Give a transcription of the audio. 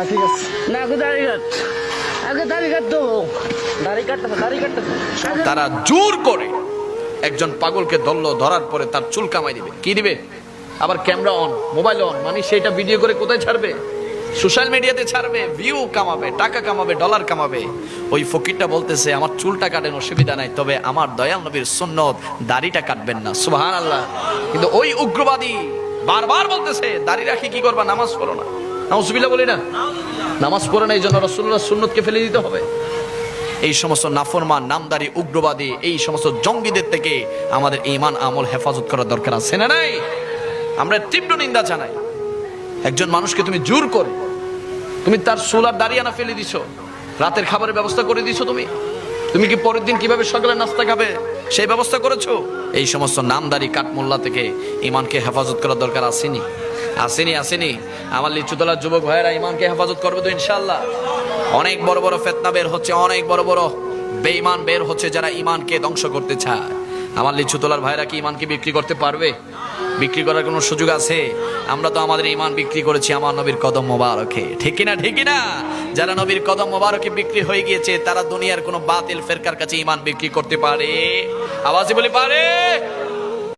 ঠিক আছে। না আগে দাড়ি কাট, আগে দাড়ি কাটতো, দাড়ি কাটতেছে। তারা জোর করে একজন পাগলকে ধরলো, ধরার পরে তার চুল কামাই দিবে। কি দিবে? আবার ক্যামেরা অন, মোবাইল অন, মানে সেটা ভিডিও করে কোথায় ছাড়বে? সোশ্যাল মিডিয়াতে ছাড়বে, ভিউ কামাবে, টাকা কামাবে, ডলার কামাবে। ওই ফকিরটা বলতেছে আমার চুলটা কাটেন, অসুবিধা নাই, তবে আমার দয়াল নবীর সুন্নত দাড়িটা কাটবেন না। সুবহানাল্লাহ। কিন্তু ওই উগ্রবাদী বারবার বলতেছে দাড়ি রাখি কি করবা, নামাজ পড়ো না। নাউজুবিল্লাহ বলি না, নামাজ পড়ে না, এই জন্য রাসূলুল্লাহর সুন্নতকে ফেলে দিতে হবে। এই সমস্ত নাফরমান, নামদারি, উগ্রবাদী, এই সমস্ত জঙ্গিদের থেকে আমাদের ঈমান আমল হেফাজত করার দরকার আছে না নাই? আমরা তীব্র নিন্দা জানাই। একজন মানুষকে তুমি জোর করে তুমি তার চুল আর দাড়ি আনা ফেলে দিছো, রাতের খাবারের ব্যবস্থা করে দিছো, তুমি কি পরের দিন কিভাবে সকালে নাস্তা খাবে সেই ব্যবস্থা করেছো? এই সমস্ত নামদারি কাঠমোল্লা থেকে ঈমানকে হেফাজত করার দরকার আসেনি? আসেনি? আমার লিচুতলার যুবক ভাইয়েরা ঈমানকে হেফাজত করবে তো ইনশাআল্লাহ। অনেক বড় বড় ফিতনা বের হচ্ছে, অনেক বড় বড় বেঈমান বের হচ্ছে যারা ঈমানকে ধ্বংস করতে চায়। আমার লিচুতলার ভাইরা কি ঈমানকে বিক্রি করতে পারবে? বিক্রি করার কোনো সুযোগ আছে? আমরা তো আমাদের ঈমান বিক্রি করেছি আমার নবীর কদম মোবারকে। ঠিক কিনা? যারা নবীর কদম মোবারকে বিক্রি হয়ে গিয়েছে তারা দুনিয়ার কোনো বাতিল ফেরকার কাছে ঈমান বিক্রি করতে পারে? আওয়াজে বলি পারে?